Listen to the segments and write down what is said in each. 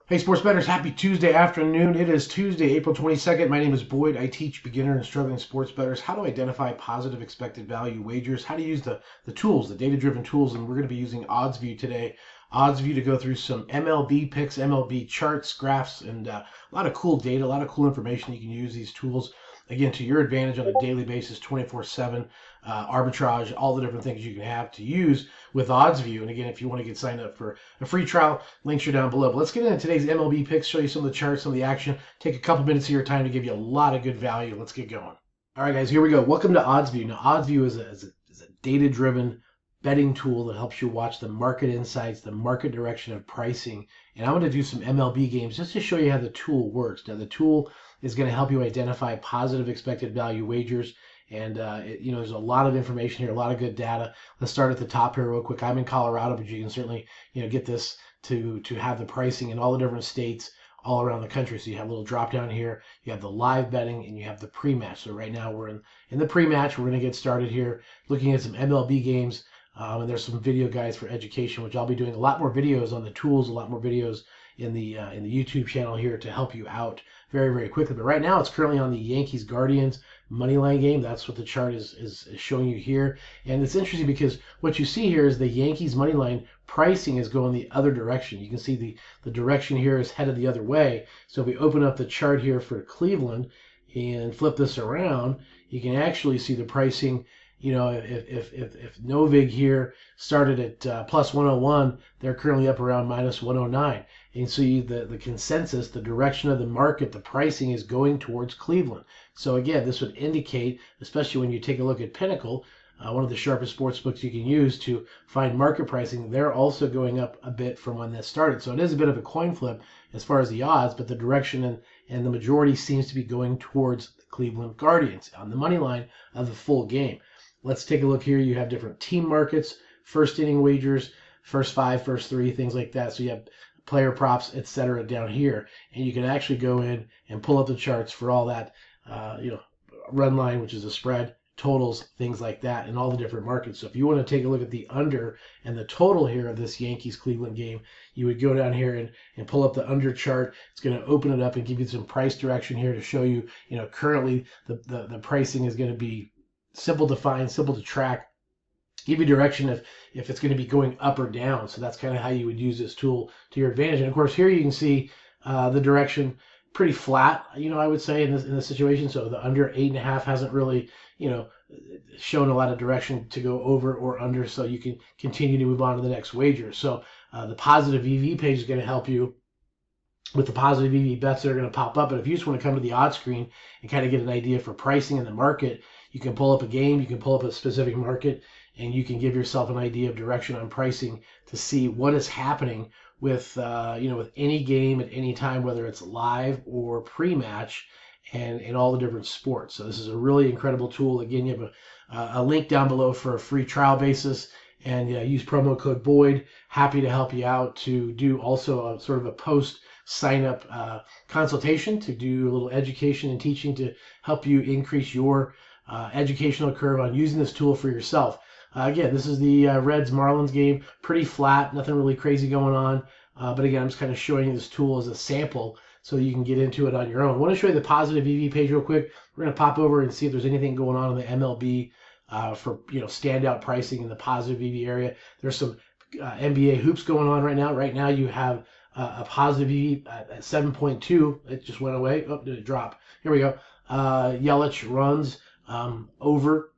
Hey, sports bettors, happy Tuesday afternoon. It is Tuesday, April 22nd. My name is Boyd. I teach beginner and struggling sports bettors how to identify positive expected value wagers, how to use the tools, the data-driven tools, and we're going to be using OddsView today. OddsView to go through some MLB picks, MLB charts, graphs, and a lot of cool data, a lot of cool information. You can use these tools, again, to your advantage on a daily basis, 24/7, arbitrage, all the different things you can have to use with OddsView. And again, if you want to get signed up for a free trial, links are down below. But let's get into today's MLB picks, show you some of the charts, some of the action, take a couple minutes of your time to give you a lot of good value. Let's get going. All right, guys, here we go. Welcome to OddsView. Now, OddsView is a data-driven betting tool that helps you watch the market insights, the market direction of pricing. And I'm going to do some MLB games just to show you how the tool works. Now, the tool is going to help you identify positive expected value wagers. And there's a lot of information here, a lot of good data. Let's start at the top here real quick. I'm in Colorado, but you can certainly get this to have the pricing in all the different states all around the country. So you have a little drop down here. You have the live betting and you have the pre-match. So right now we're in the pre-match. We're going to get started here looking at some MLB games. And there's some video guides for education, which I'll be doing a lot more videos on the tools, a lot more videos in the YouTube channel here to help you out very, very quickly. But right now it's currently on the Yankees Guardians money line game. That's what the chart is showing you here. And it's interesting because what you see here is the Yankees money line pricing is going the other direction. You can see the direction here is headed the other way. So if we open up the chart here for Cleveland and flip this around, you can actually see the pricing. If Novig here started at plus 101, they're currently up around minus 109. And so the consensus, the direction of the market, the pricing is going towards Cleveland. So again, this would indicate, especially when you take a look at Pinnacle, one of the sharpest sports books you can use to find market pricing, they're also going up a bit from when this started. So it is a bit of a coin flip as far as the odds, but the direction and the majority seems to be going towards the Cleveland Guardians on the money line of the full game. Let's take a look here. You have different team markets, first inning wagers, first five, first three, things like that. So you have player props, etc. down here. And you can actually go in and pull up the charts for all that, run line, which is a spread, totals, things like that, and all the different markets. So if you want to take a look at the under and the total here of this Yankees-Cleveland game, you would go down here and pull up the under chart. It's going to open it up and give you some price direction here to show you, currently the pricing is going to be simple to find, simple to track, give you direction if it's going to be going up or down. So that's kind of how you would use this tool to your advantage. And of course, here you can see the direction pretty flat, I would say in this situation. So the under 8.5 hasn't really, shown a lot of direction to go over or under. So you can continue to move on to the next wager. So the positive EV page is going to help you with the positive EV bets that are going to pop up. But if you just want to come to the odds screen and kind of get an idea for pricing in the market, you can pull up a game, you can pull up a specific market, and you can give yourself an idea of direction on pricing to see what is happening with with any game at any time, whether it's live or pre-match, and in all the different sports. So this is a really incredible tool. Again, you have a link down below for a free trial basis, and use promo code Boyd. Happy to help you out to do also a sort of a post sign up consultation to do a little education and teaching to help you increase your educational curve on using this tool for yourself. Again, this is the Reds-Marlins game. Pretty flat, nothing really crazy going on. But again, I'm just kind of showing you this tool as a sample so you can get into it on your own. I want to show you the positive EV page real quick. We're going to pop over and see if there's anything going on in the MLB for standout pricing in the positive EV area. There's some NBA hoops going on right now. Right now you have a positive EV at 7.2. It just went away. Oh, did it drop? Here we go. Yelich runs over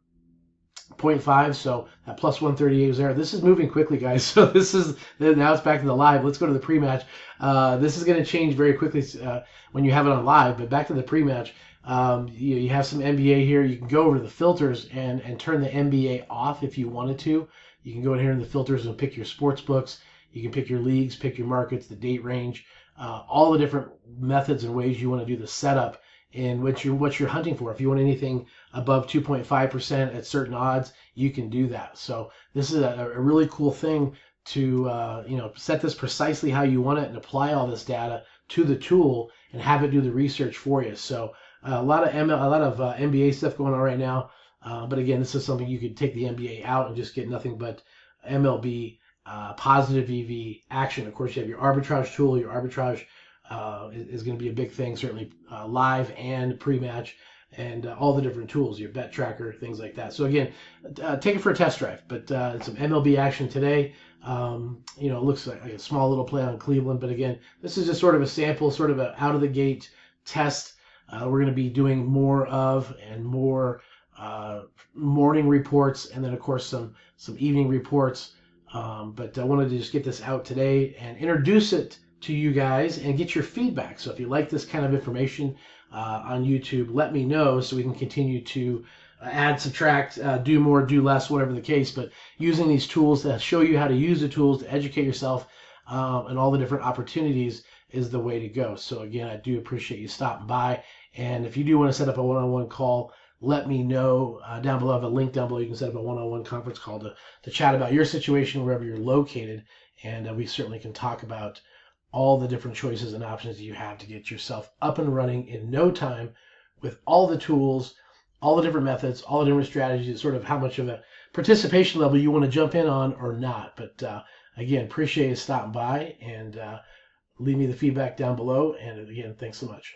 0.5, so that plus 138 is there. This is moving quickly, guys. So now it's back to the live. Let's go to the pre-match. This is going to change very quickly when you have it on live, but back to the pre-match. You have some NBA here. You can go over to the filters and turn the NBA off if you wanted to. You can go in here in the filters and pick your sports books. You can pick your leagues, pick your markets, the date range, all the different methods and ways you want to do the setup and what you're hunting for. If you want anything above 2.5% at certain odds, you can do that. So this is a really cool thing to set this precisely how you want it and apply all this data to the tool and have it do the research for you. So a lot of NBA stuff going on right now. But again, this is something you could take the NBA out and just get nothing but MLB positive EV action. Of course, you have your arbitrage tool. Your arbitrage is going to be a big thing, certainly live and pre-match, and all the different tools, your bet tracker, things like that. So again, take it for a test drive. But some MLB action today. You know, it looks like a small little play on Cleveland, but again, this is just sort of a sample, sort of an out of the gate test. We're going to be doing more of and more morning reports, and then of course some evening reports. But I wanted to just get this out today and introduce it to you guys and get your feedback. So if you like this kind of information on YouTube, let me know so we can continue to add, subtract, do more, do less, whatever the case. But using these tools to show you how to use the tools to educate yourself and all the different opportunities is the way to go. So again, I do appreciate you stopping by. And if you do want to set up a one-on-one call, let me know down below. I have a link down below. You can set up a one-on-one conference call to chat about your situation wherever you're located. And we certainly can talk about all the different choices and options that you have to get yourself up and running in no time with all the tools, all the different methods, all the different strategies, sort of how much of a participation level you want to jump in on or not. But again, appreciate you stopping by, and leave me the feedback down below. And again, thanks so much.